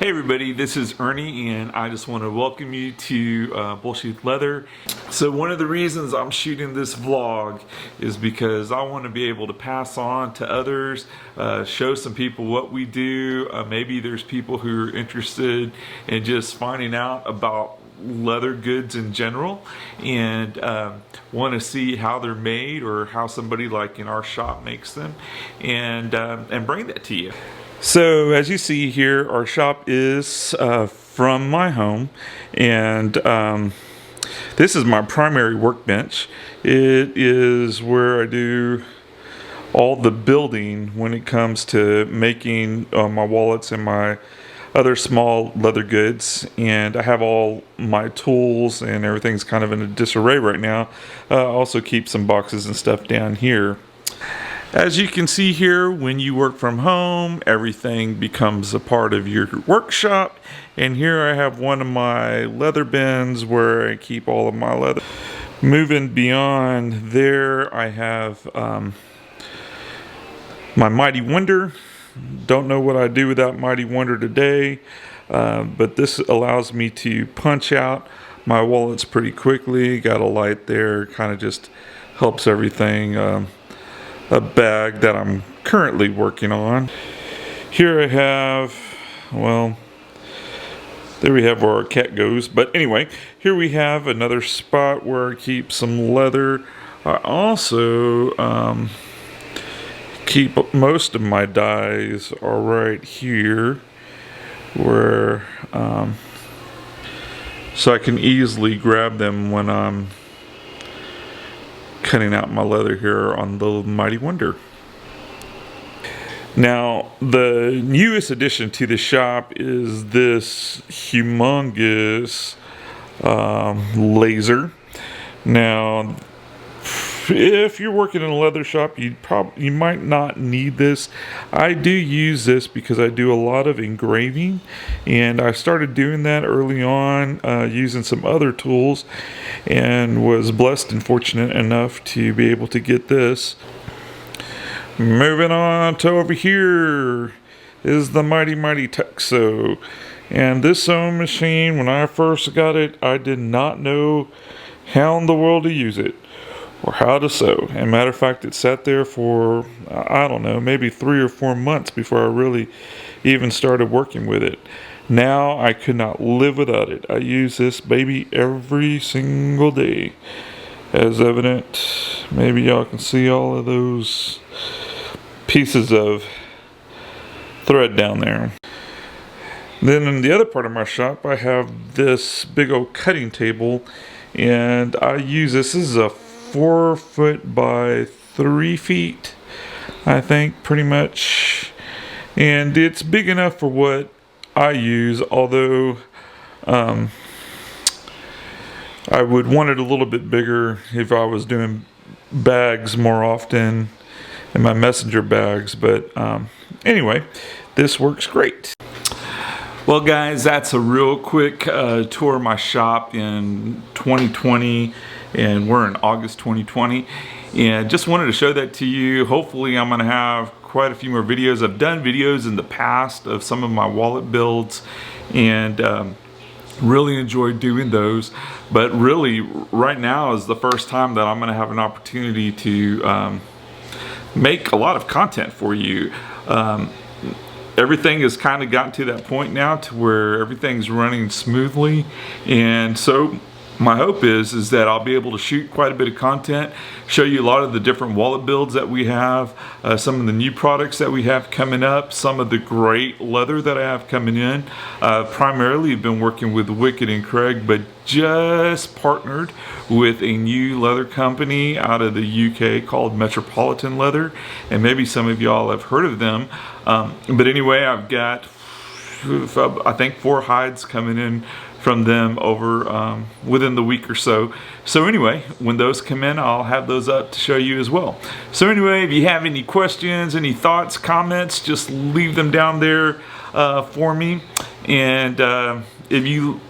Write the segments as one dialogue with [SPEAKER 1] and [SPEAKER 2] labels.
[SPEAKER 1] Hey everybody, this is Ernie and I just want to welcome you to Bullshit Leather. So one of the reasons I'm shooting this vlog is because I want to be able to pass on to others, show some people what we do. Maybe there's people who are interested in just finding out about leather goods in general and want to see how they're made or how somebody like in our shop makes them and bring that to you. So as you see here, our shop is from my home, and this is my primary workbench. It is where I do all the building when it comes to making my wallets and my other small leather goods, and I have all my tools and everything's kind of in a disarray right now. I also keep some boxes and stuff down here. As you can see here, when you work from home, everything becomes a part of your workshop. And here I have one of my leather bins where I keep all of my leather. Moving beyond there, I have my Mighty Wonder. Don't know what I'd do without Mighty Wonder today, but this allows me to punch out my wallets pretty quickly. Got a light there, kind of just helps everything. A bag that I'm currently working on. Here I have, well, there we have where our cat goes. But anyway, here we have another spot where I keep some leather. I also keep most of my dies are right here, where so I can easily grab them when I'm cutting out my leather here on the Mighty Wonder. Now, the newest addition to the shop is this humongous laser. Now, if you're working in a leather shop, you might not need this. I do use this because I do a lot of engraving, and I started doing that early on using some other tools, and was blessed and fortunate enough to be able to get this. Moving on to over here is the Mighty Texo. And this sewing machine, when I first got it, I did not know how in the world to use it or how to sew. And matter of fact, it sat there for, I don't know, maybe 3 or 4 months before I really even started working with it. Now I could not live without it. I use this baby every single day. As evident, maybe y'all can see all of those pieces of thread down there. Then in the other part of my shop, I have this big old cutting table, and I use this. This is a 4 foot by 3 feet, I think, pretty much. And it's big enough for what I use, although I would want it a little bit bigger if I was doing bags more often in my messenger bags. But anyway, this works great. Well guys, that's a real quick tour of my shop in 2020, and we're in August 2020, and just wanted to show that to you. Hopefully I'm going to have quite a few more videos. I've done videos in the past of some of my wallet builds, and really enjoyed doing those, but really right now is the first time that I'm going to have an opportunity to make a lot of content for you. Everything has kind of gotten to that point now to where everything's running smoothly, and so my hope is that I'll be able to shoot quite a bit of content, show you a lot of the different wallet builds that we have, some of the new products that we have coming up, some of the great leather that I have coming in. Primarily I've been working with Wicked and Craig, but just partnered with a new leather company out of the UK called Metropolitan Leather, and maybe some of y'all have heard of them. But anyway, I've got I think 4 hides coming in from them over within the week or so. So anyway, when those come in, I'll have those up to show you as well. So anyway, if you have any questions, any thoughts, comments, just leave them down there for me. And if you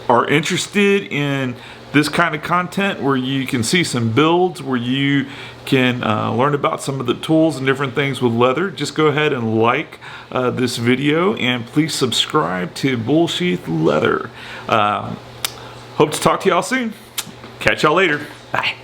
[SPEAKER 1] are interested in this kind of content where you can see some builds, where you can learn about some of the tools and different things with leather, just go ahead and like this video, and please subscribe to Bullsheath Leather. Hope to talk to y'all soon. Catch y'all later. Bye.